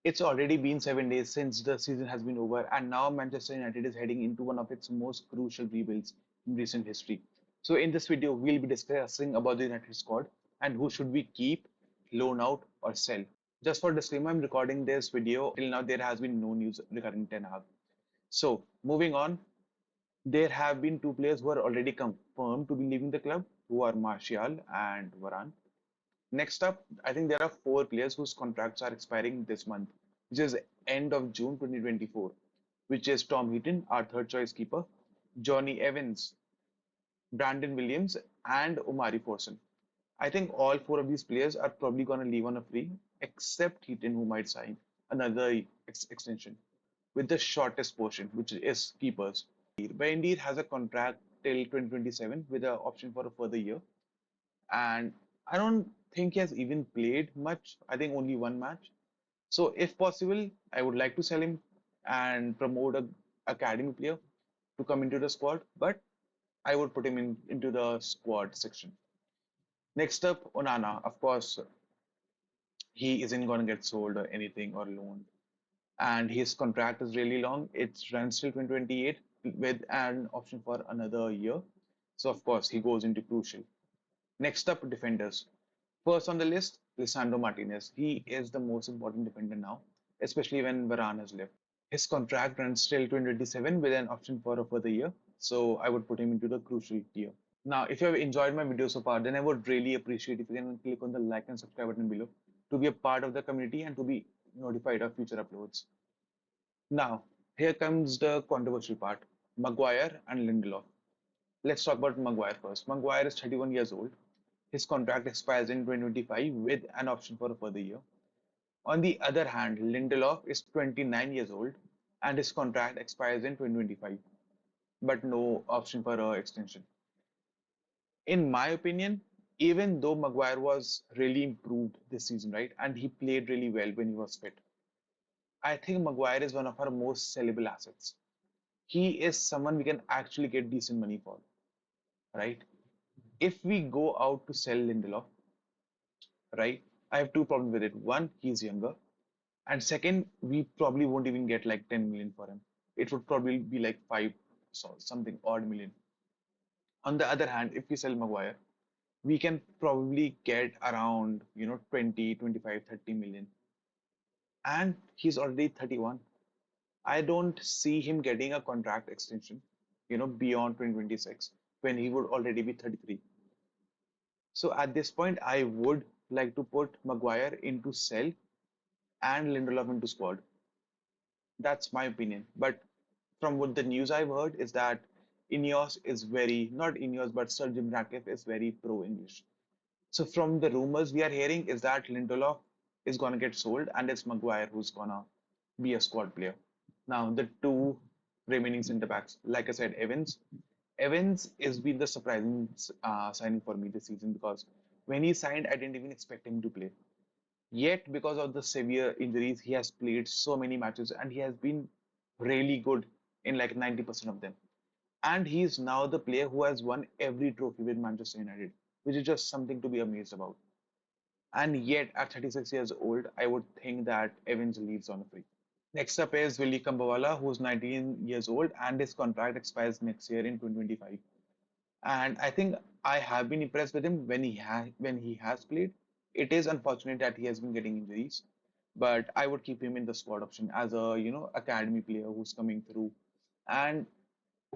It's already been 7 days since the season has been over, and now Manchester United is heading into one of its most crucial rebuilds in recent history. So, in this video, we'll be discussing about the United squad and who should we keep, loan out, or sell. Just for disclaimer, I'm recording this video. Till now, there has been no news regarding Ten Hag. So, moving on, there have been two players who are already confirmed to be leaving the club, who are Martial and Varane. Next up, I think there are four players whose contracts are expiring this month, which is end of June 2024, which is Tom Heaton, our third choice keeper, Johnny Evans, Brandon Williams, and Omari Forson. I think all four of these players are probably going to leave on a free, except Heaton, who might sign another extension with the shortest portion, which is keepers. Bendir has a contract till 2027 with an option for a further year, and I don't think he has even played much. I think only one match. So if possible, I would like to sell him and promote a academy player to come into the squad, but I would put him into the squad section. Next up, Onana. Of course, he isn't going to get sold or anything or loaned. And his contract is really long. It runs till 2028 with an option for another year. So of course, he goes into crucial. Next up, defenders. First on the list, Lisandro Martinez. He is the most important defender now, especially when Varane has left. His contract runs till 2027 with an option for a further year, so I would put him into the crucial tier. Now, if you have enjoyed my video so far, then I would really appreciate if you can click on the like and subscribe button below to be a part of the community and to be notified of future uploads. Now, here comes the controversial part, Maguire and Lindelof. Let's talk about Maguire first. Maguire is 31 years old. His contract expires in 2025 with an option for a further year. On the other hand, Lindelof is 29 years old and his contract expires in 2025, but no option for a extension. In my opinion, even though Maguire was really improved this season, right, and he played really well when he was fit, I think Maguire is one of our most sellable assets. He is someone we can actually get decent money for, right? If we go out to sell Lindelof, right, I have two problems with it. One, he's younger. And second, we probably won't even get like 10 million for him. It would probably be like five, so something odd million. On the other hand, if we sell Maguire, we can probably get around, 20, 25, 30 million. And he's already 31. I don't see him getting a contract extension, beyond 2026 when he would already be 33. So at this point, I would like to put Maguire into sell and Lindelof into squad. That's my opinion. But from what the news I've heard is that INEOS is very, not INEOS, but Sir Jim Ratcliffe is very pro-English. So from the rumors we are hearing is that Lindelof is gonna get sold and it's Maguire who's gonna be a squad player. Now the two remaining centre backs, like I said, Evans. Evans has been the surprising signing for me this season because when he signed, I didn't even expect him to play. Yet, because of the severe injuries, he has played so many matches and he has been really good in like 90% of them. And he is now the player who has won every trophy with Manchester United, which is just something to be amazed about. And yet, at 36 years old, I would think that Evans leaves on a free. Next up is Willy Kambawala, who's 19 years old, and his contract expires next year in 2025. And I think I have been impressed with him when he has played. It is unfortunate that he has been getting injuries, but I would keep him in the squad option as a academy player who's coming through and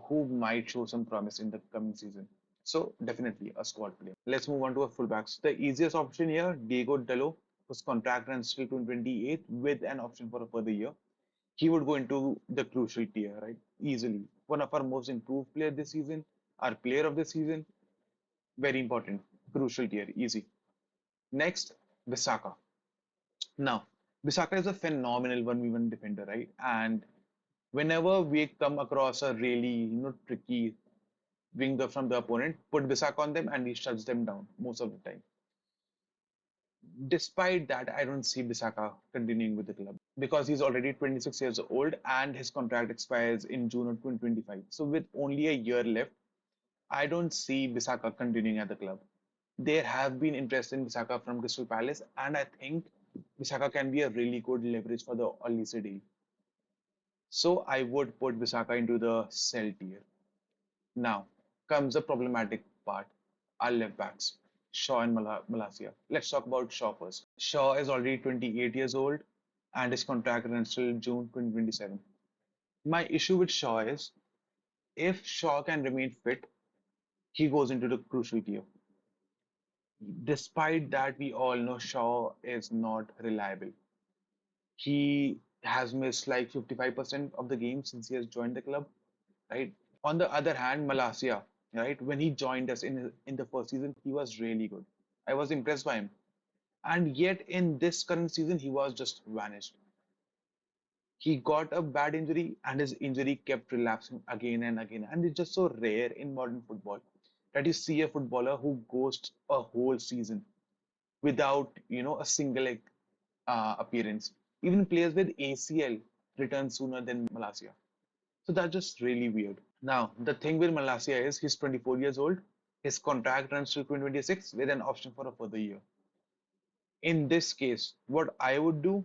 who might show some promise in the coming season. So definitely a squad player. Let's move on to our fullbacks. The easiest option here, Diego Dallo, whose contract runs till 2028 with an option for a further year. He would go into the crucial tier, right? Easily. One of our most improved player this season, our player of the season, very important. Crucial tier, easy. Next, Bissaka. Now, Bissaka is a phenomenal 1v1 defender, right? And whenever we come across a really, tricky winger from the opponent, put Bissaka on them and he shuts them down most of the time. Despite that, I don't see Bissaka continuing with the club because he's already 26 years old and his contract expires in June of 2025. So with only a year left, I don't see Bissaka continuing at the club. There have been interest in Bissaka from Crystal Palace, and I think Bissaka can be a really good leverage for the early deal. So I would put Bissaka into the sell tier. Now comes the problematic part, our left backs, Shaw and Malacia. Let's talk about Shaw first. Shaw is already 28 years old and his contract runs till June 2027. My issue with Shaw is if Shaw can remain fit, he goes into the crucial tier. Despite that, we all know Shaw is not reliable. He has missed like 55% of the games since he has joined the club, right? On the other hand, Malacia, right, when he joined us in the first season, he was really good. I was impressed by him. And yet in this current season, he was just vanished. He got a bad injury and his injury kept relapsing again and again. And it's just so rare in modern football that you see a footballer who ghosts a whole season without, a single appearance. Even players with ACL return sooner than Malacia. So that's just really weird. Now, the thing with Malacia is he's 24 years old. His contract runs till 2026 with an option for a further year. In this case, what I would do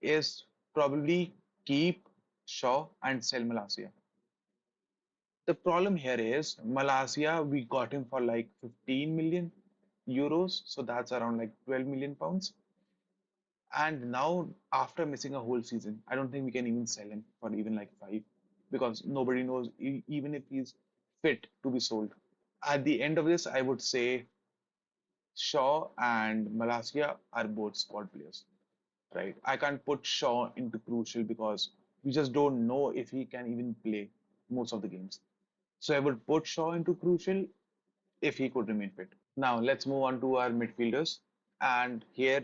is probably keep Shaw and sell Malacia. The problem here is Malacia, we got him for like 15 million euros, so that's around like 12 million pounds. And now, after missing a whole season, I don't think we can even sell him for even like five because nobody knows even if he's fit to be sold. At the end of this, I would say Shaw and Malacia are both squad players, right? I can't put Shaw into crucial because we just don't know if he can even play most of the games. So I would put Shaw into crucial if he could remain fit. Now let's move on to our midfielders, and here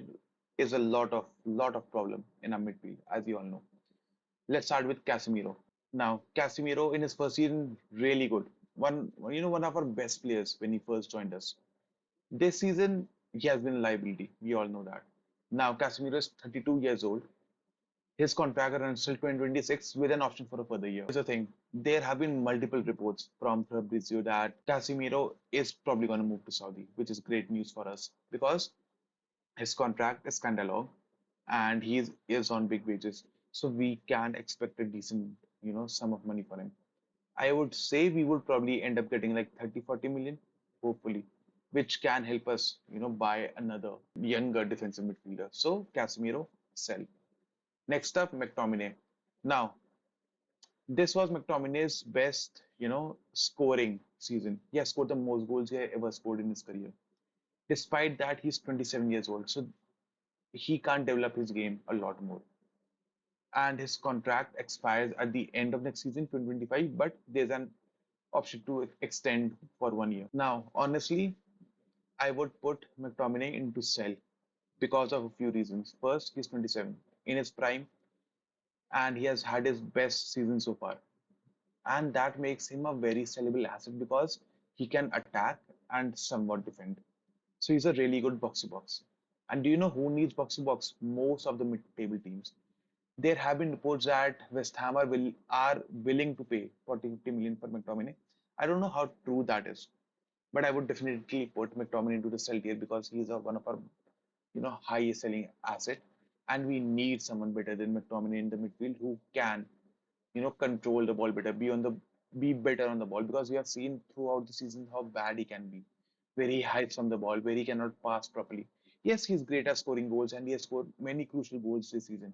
is a lot of problem in our midfield, as you all know. Let's start with Casemiro. Now Casemiro in his first season really good. One of our best players when he first joined us. This season, he has been a liability. We all know that. Now, Casemiro is 32 years old. His contract runs till 2026 with an option for a further year. Here's the thing. There have been multiple reports from Fabrizio that Casemiro is probably going to move to Saudi, which is great news for us because his contract is kind of long and is on big wages. So we can expect a decent, sum of money for him. I would say we would probably end up getting like 30-40 million, hopefully, which can help us, buy another younger defensive midfielder. So Casemiro, sell. Next up, McTominay. Now, this was McTominay's best, scoring season. He has scored the most goals he ever scored in his career. Despite that, he's 27 years old, so he can't develop his game a lot more. And his contract expires at the end of next season, 2025, but there's an option to extend for 1 year. Now, honestly, I would put McTominay into sell because of a few reasons. First, he's 27 in his prime and he has had his best season so far. And that makes him a very sellable asset because he can attack and somewhat defend. So he's a really good box to box. And do you know who needs box to box? Most of the mid-table teams. There have been reports that West Ham are willing to pay 40-50 million for McTominay. I don't know how true that is, but I would definitely put McTominay into the sell tier because he's one of our highest selling asset, and we need someone better than McTominay in the midfield who can control the ball better, be better on the ball because we have seen throughout the season how bad he can be, where he hides from the ball, where he cannot pass properly. Yes, he's great at scoring goals and he has scored many crucial goals this season.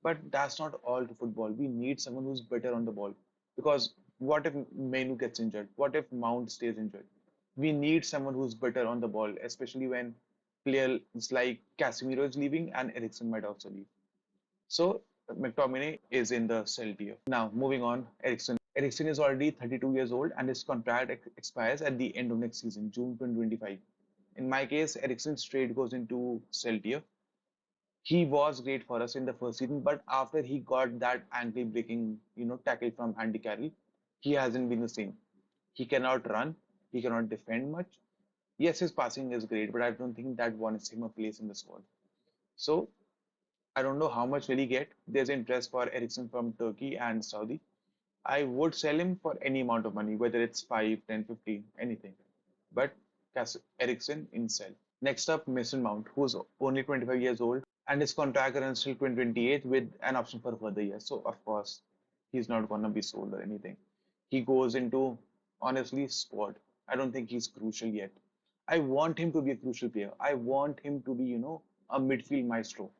But that's not all to football. We need someone who's better on the ball. Because what if Menu gets injured? What if Mount stays injured? We need someone who's better on the ball, especially when players like Casemiro is leaving and Eriksen might also leave. So McTominay is in the sell tier. Now, moving on, Eriksen. Eriksen is already 32 years old and his contract expires at the end of next season, June 2025. In my case, Eriksen straight goes into sell tier. He was great for us in the first season, but after he got that ankle breaking, tackle from Andy Carroll, he hasn't been the same. He cannot run, he cannot defend much. Yes, his passing is great, but I don't think that warrants him a place in the squad. So I don't know how much will he get. There's interest for Eriksen from Turkey and Saudi. I would sell him for any amount of money, whether it's 5, 10, 15, anything. But Eriksen in sell. Next up, Mason Mount, who's only 25 years old and his contract runs till 2028 with an option for further years. So of course, he's not gonna be sold or anything. He goes into honestly squad. I don't think he's crucial yet. I want him to be a crucial player. I want him to be, a midfield maestro.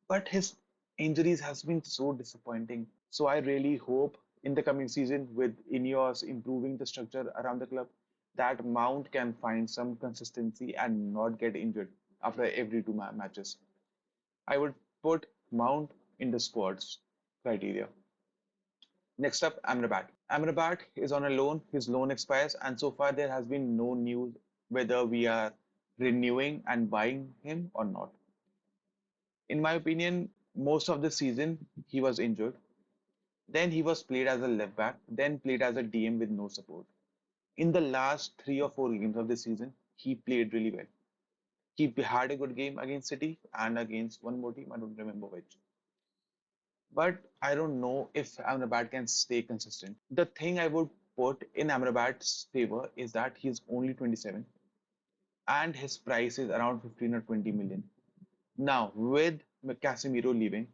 But his injuries has been so disappointing. So I really hope in the coming season with INEOS improving the structure around the club, that Mount can find some consistency and not get injured after every two matches. I would put Mount in the squad's criteria. Next up, Amrabat. Amrabat is on a loan. His loan expires, and so far there has been no news whether we are renewing and buying him or not. In my opinion, most of the season he was injured. Then he was played as a left back, then played as a DM with no support. In the last 3 or 4 games of the season, he played really well. He had a good game against City and against one more team, I don't remember which. But I don't know if Amrabat can stay consistent. The thing I would put in Amrabat's favor is that he's only 27 and his price is around 15 or 20 million. Now, with Casemiro leaving,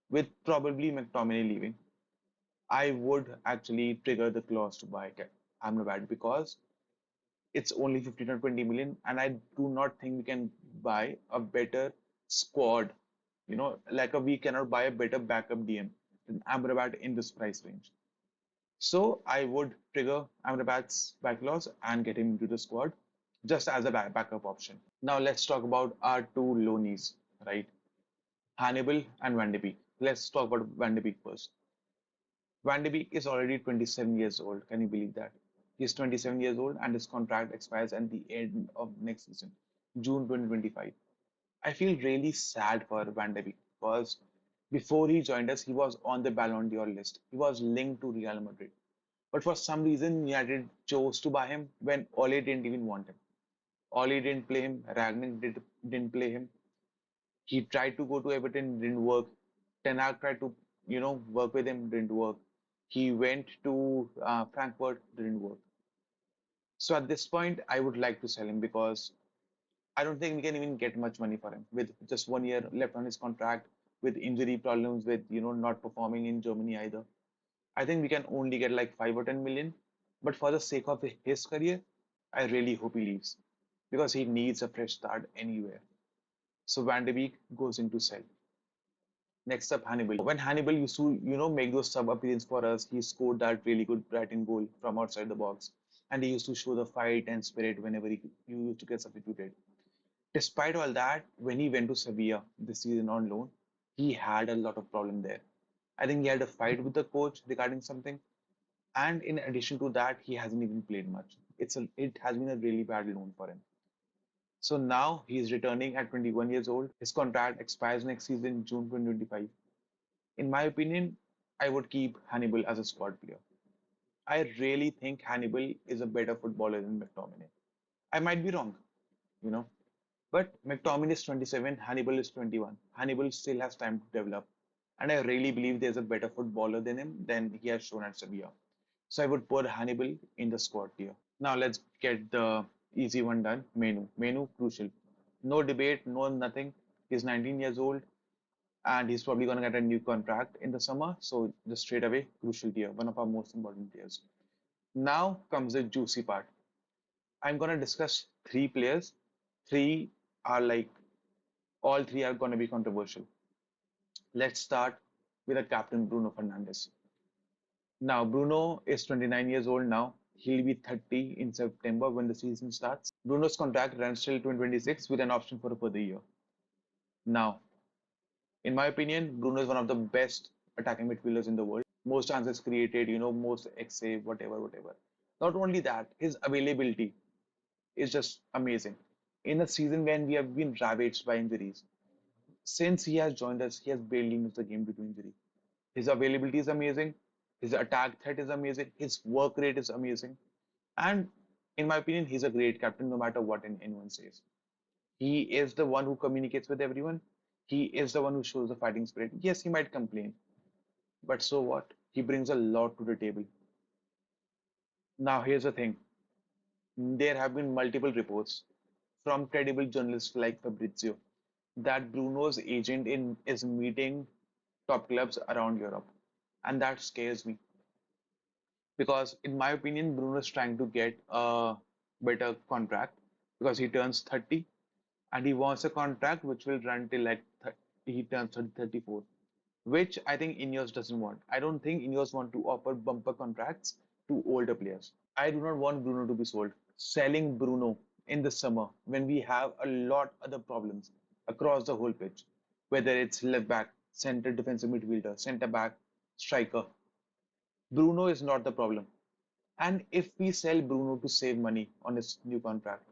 with probably McTominay leaving, I would actually trigger the clause to buy Amrabat because it's only 15 or 20 million, and I do not think we can buy a better squad. We cannot buy a better backup DM than Amrabat in this price range. So I would trigger Amrabat's back clause and get him into the squad just as a backup option. Now let's talk about our two loanies, right? Hannibal and Van de Beek. Let's talk about Van de Beek first. Van de Beek is already 27 years old. Can you believe that? He's 27 years old and his contract expires at the end of next season, June 2025. I feel really sad for Van de Beek because before he joined us, he was on the Ballon d'Or list. He was linked to Real Madrid. But for some reason, United chose to buy him when Ole didn't even want him. Ole didn't play him. Didn't play him. He tried to go to Everton, didn't work. Ten Hag tried to, work with him, didn't work. He went to Frankfurt, didn't work. So at this point, I would like to sell him because I don't think we can even get much money for him with just 1 year left on his contract, with injury problems, with not performing in Germany either. I think we can only get like 5 or 10 million. But for the sake of his career, I really hope he leaves because he needs a fresh start anywhere. So Van de Beek goes into sell. Next up, Hannibal. When Hannibal used to, make those sub appearances for us, he scored that really good Brighton goal from outside the box. And he used to show the fight and spirit whenever he used to get substituted. Despite all that, when he went to Sevilla this season on loan, he had a lot of problem there. I think he had a fight with the coach regarding something. And in addition to that, he hasn't even played much. It has been a really bad loan for him. So now he is returning at 21 years old. His contract expires next season, June 2025. In my opinion, I would keep Hannibal as a squad player. I really think Hannibal is a better footballer than McTominay. I might be wrong, you know, but McTominay is 27, Hannibal is 21. Hannibal still has time to develop, and I really believe there's a better footballer than him than he has shown at Sevilla. So I would put Hannibal in the squad tier. Now let's get the easy one done. Menu crucial. No debate, no nothing. He's 19 years old and he's probably going to get a new contract in the summer. So just straight away, crucial tier, one of our most important tiers. Now comes the juicy part. I'm going to discuss three players. Three are like, all three are going to be controversial. Let's start with the captain, Bruno Fernandes. Now, Bruno is 29 years old now. He'll be 30 in September when the season starts. Bruno's contract runs till 2026 with an option for a further year. Now, in my opinion, Bruno is one of the best attacking midfielders in the world. Most chances created, most XA, whatever, whatever. Not only that, his availability is just amazing. In a season when we have been ravaged by injuries, since he has joined us, he has barely missed a game due to injury. His availability is amazing. His attack threat is amazing. His work rate is amazing. And in my opinion, he's a great captain no matter what anyone says. He is the one who communicates with everyone. He is the one who shows the fighting spirit. Yes, he might complain, but so what? He brings a lot to the table. Now, here's the thing. There have been multiple reports from credible journalists like Fabrizio that Bruno's agent in is meeting top clubs around Europe, and that scares me because, in my opinion, Bruno is trying to get a better contract because he turns 30 and he wants a contract which will run till like he turns 34, which I think INEOS doesn't want. I don't think INEOS want to offer bumper contracts to older players. I do not want Bruno to be sold. Selling Bruno in the summer when we have a lot other problems across the whole pitch, whether it's left back, center defensive midfielder, center back, striker. Bruno is not the problem. And if we sell Bruno to save money on his new contract,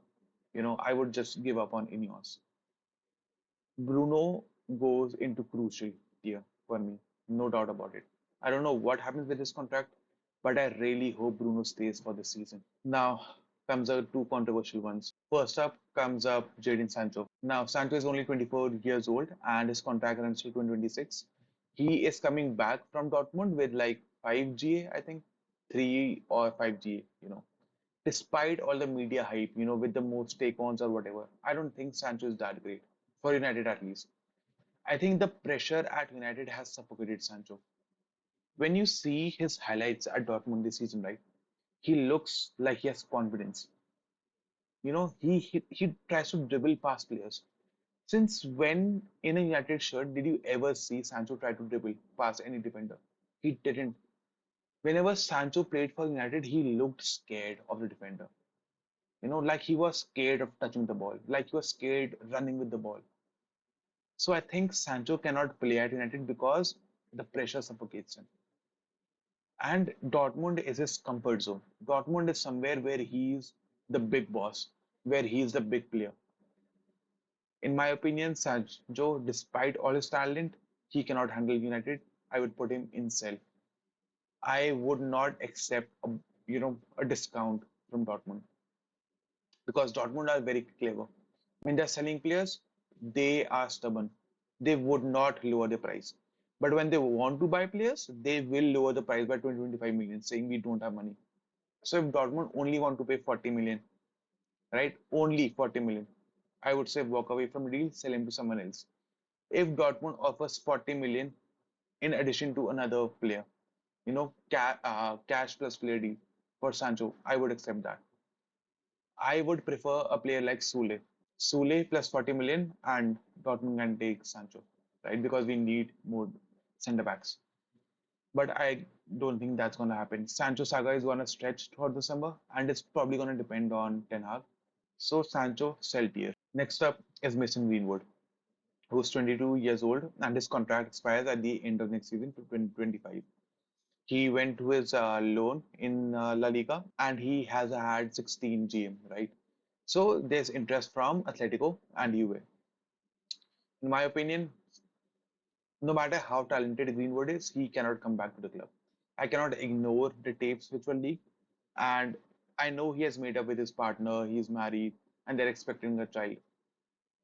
I would just give up on INEOS. Bruno goes into crucial tier for me, no doubt about it. I don't know what happens with his contract, but I really hope Bruno stays for this season. Now comes the two controversial ones. First up comes up Jadon Sancho. Now Sancho is only 24 years old and his contract runs till 2026. He is coming back from Dortmund with like 5 GA, I think, 3 or 5 GA, Despite all the media hype, with the most take-ons or whatever, I don't think Sancho is that great for United at least. I think the pressure at United has suffocated Sancho. When you see his highlights at Dortmund this season, right, he looks like he has confidence. He tries to dribble past players. Since when in a United shirt did you ever see Sancho try to dribble past any defender? He didn't. Whenever Sancho played for United, he looked scared of the defender. Like he was scared of touching the ball, like he was scared running with the ball. So I think Sancho cannot play at United because the pressure suffocates him. And Dortmund is his comfort zone. Dortmund is somewhere where he's the big boss, where he's the big player. In my opinion, Sancho, despite all his talent, he cannot handle United. I would put him in sell. I would not accept a discount from Dortmund because Dortmund are very clever. When they're selling players, they are stubborn. They would not lower the price. But when they want to buy players, they will lower the price by 20, 25 million, saying we don't have money. So if Dortmund only want to pay 40 million, right? Only 40 million, I would say walk away from the deal, sell him to someone else. If Dortmund offers 40 million in addition to another player, cash plus player deal for Sancho, I would accept that. I would prefer a player like Sule plus 40 million and Dortmund can take Sancho, right? Because we need more centre backs. But I don't think that's going to happen. Sancho saga is going to stretch throughout the summer and it's probably going to depend on Ten Hag. So Sancho, sell tier. Next up is Mason Greenwood, who's 22 years old and his contract expires at the end of next season to 2025. He went to his loan in La Liga and he has had 16 GM, right? So there's interest from Atletico and Juve. In my opinion, no matter how talented Greenwood is, he cannot come back to the club. I cannot ignore the tapes which were leaked. And I know he has made up with his partner, he's married, and they're expecting a child.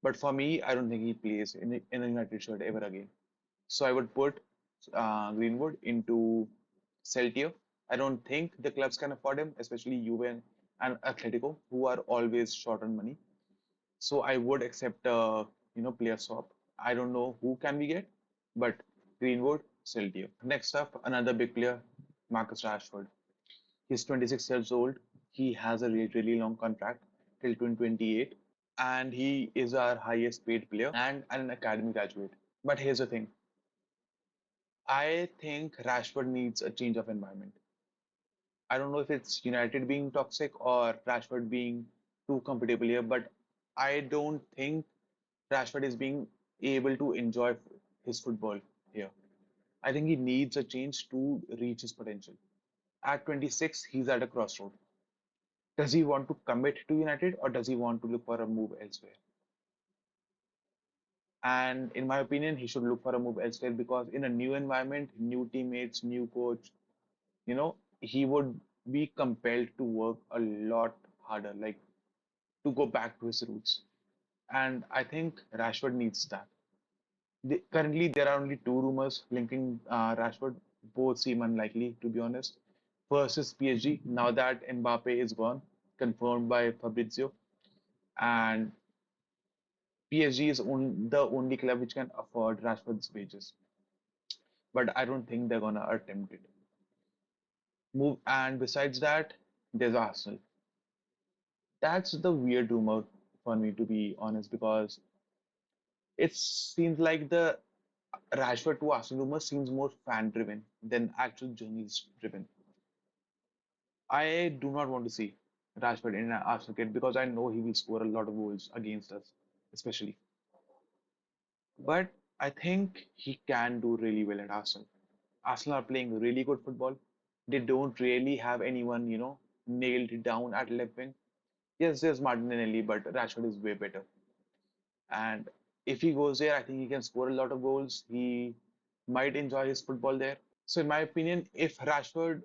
But for me, I don't think he plays in a United shirt ever again. So I would put Greenwood into sell tier. I don't think the clubs can afford him, especially Juve and Atletico, who are always short on money. So I would accept player swap. I don't know who can we get, but Greenwood, Celtic. Next up, another big player, Marcus Rashford. He's 26 years old. He has a really, really long contract till 2028, and he is our highest paid player and an academy graduate. But here's the thing. I think Rashford needs a change of environment. I don't know if it's United being toxic or Rashford being too comfortable here, but I don't think Rashford is being able to enjoy his football here. I think he needs a change to reach his potential. At 26, he's at a crossroad. Does he want to commit to United or does he want to look for a move elsewhere? And in my opinion, he should look for a move elsewhere because in a new environment, new teammates, new coach, he would be compelled to work a lot harder, like to go back to his roots. And I think Rashford needs that. Currently, there are only two rumors linking Rashford. Both seem unlikely, to be honest. First is PSG. Now that Mbappe is gone, confirmed by Fabrizio, and PSG is the only club which can afford Rashford's wages, but I don't think they're gonna attempt it. Move and besides that, there's Arsenal. That's the weird rumor for me, to be honest, because it seems like the Rashford to Arsenal rumor seems more fan driven than actual journalist driven. I do not want to see Rashford in an Arsenal kit because I know he will score a lot of goals against us, especially. But I think he can do really well at Arsenal. Arsenal are playing really good football. They don't really have anyone, nailed down at left wing. Yes, there's Martinelli, but Rashford is way better. And if he goes there, I think he can score a lot of goals. He might enjoy his football there. So, in my opinion, if Rashford,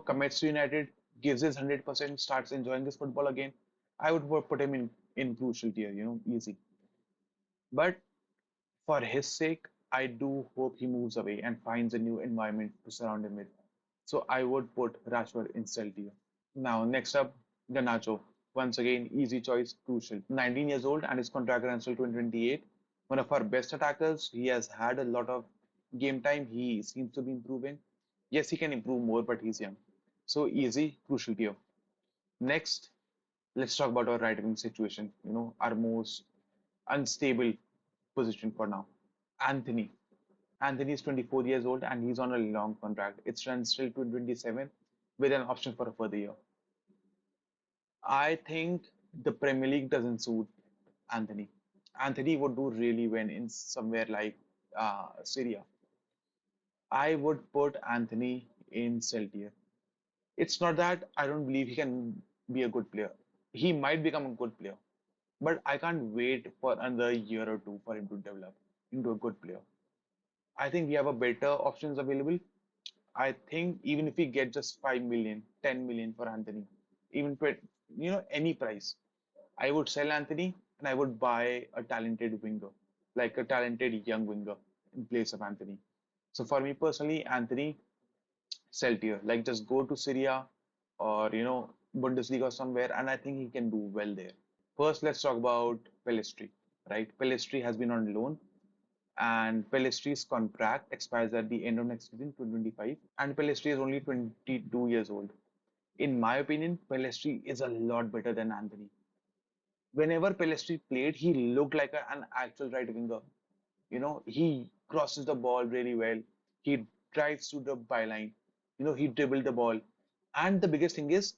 commits to United, gives his 100%, starts enjoying his football again, I would put him in crucial tier, easy. But for his sake, I do hope he moves away and finds a new environment to surround him with. So I would put Rashford in cell tier. Now, next up, Garnacho. Once again, easy choice, crucial. 19 years old and his contract runs till 2028. One of our best attackers. He has had a lot of game time. He seems to be improving. Yes, he can improve more, but he's young. So easy, crucial tier. Next, let's talk about our right wing situation. Our most unstable position for now. Anthony. Anthony is 24 years old and he's on a long contract. It's runs till 2027 with an option for a further year. I think the Premier League doesn't suit Anthony. Anthony would do really well in somewhere like Syria. I would put Anthony in Celtic. It's not that I don't believe he can be a good player. He might become a good player, but I can't wait for another year or two for him to develop into a good player. I think we have a better options available. I think even if we get just 5 million, 10 million for Anthony, even any price, I would sell Anthony and I would buy a talented winger, like a talented young winger in place of Anthony. So for me personally, Anthony, sell tier, like just go to Syria or Bundesliga or somewhere, and I think he can do well there. First, let's talk about Pellistri, right? Pellistri has been on loan, and Pellistri's contract expires at the end of next season, 2025, and Pellistri is only 22 years old. In my opinion, Pellistri is a lot better than Anthony. Whenever Pellistri played, he looked like an actual right winger. He crosses the ball really well. He drives to the byline. He dribbled the ball. And the biggest thing is,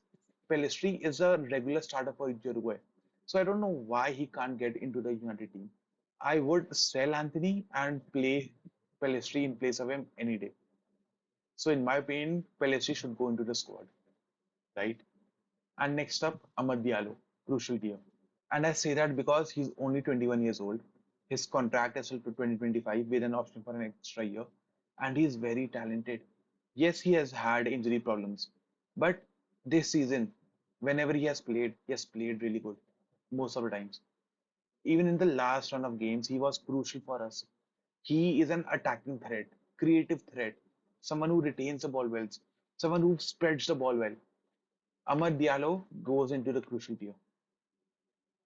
Pellistri is a regular starter for Uruguay. So I don't know why he can't get into the United team. I would sell Anthony and play Pellistri in place of him any day. So in my opinion, Pellistri should go into the squad, right? And next up, Amad Diallo, crucial tier. And I say that because he's only 21 years old. His contract is till to 2025 with an option for an extra year. And he's very talented. Yes, he has had injury problems. But this season, whenever he has played really good most of the times. Even in the last run of games, he was crucial for us. He is an attacking threat, creative threat, someone who retains the ball well, someone who spreads the ball well. Amad Diallo goes into the crucial tier.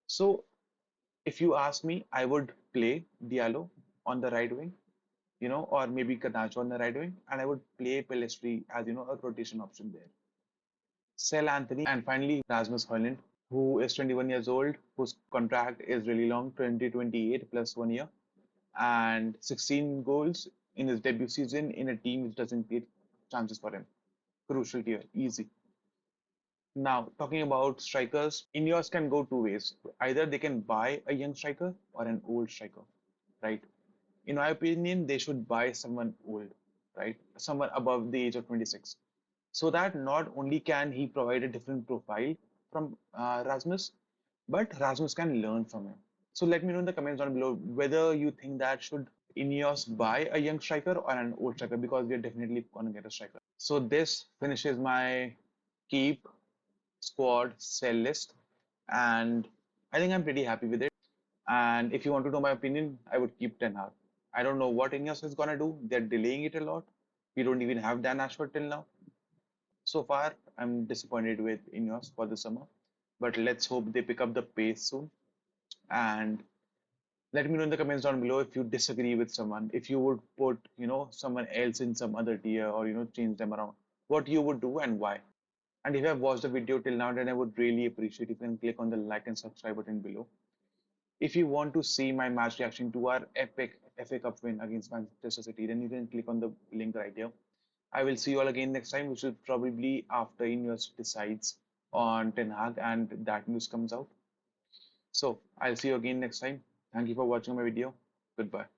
So if you ask me, I would play Diallo on the right wing, or maybe Garnacho on the right wing, and I would play Pellistri as, a rotation option there. Sell Anthony, and finally Rasmus Højlund, who is 21 years old, whose contract is really long, 2028 plus 1 year, and 16 goals in his debut season in a team which doesn't create chances for him. Crucial tier, easy. Now, talking about strikers, INEOS can go two ways. Either they can buy a young striker or an old striker, right? In my opinion, they should buy someone old, right? Someone above the age of 26. So that not only can he provide a different profile from Rasmus, but Rasmus can learn from him. So let me know in the comments down below whether you think that should INEOS buy a young striker or an old striker, because we're definitely gonna get a striker. So this finishes my keep squad sell list, and I think I'm pretty happy with it. And if you want to know my opinion, I would keep Ten Hag. I don't know what Ineos is gonna do. They're delaying it a lot. We don't even have Dan Ashford till now. So far, I'm disappointed with Ineos for the summer, but let's hope they pick up the pace soon. And Let me know in the comments down below if you disagree with someone, if you would put, someone else in some other tier or, change them around, what you would do and why. And if you have watched the video till now, then I would really appreciate if you can click on the like and subscribe button below. If you want to see my match reaction to our epic FA Cup win against Manchester City, then you can click on the link right here. I will see you all again next time, which will probably after INEOS decides on Ten Hag and that news comes out. So I'll see you again next time. Thank you for watching my video. Goodbye.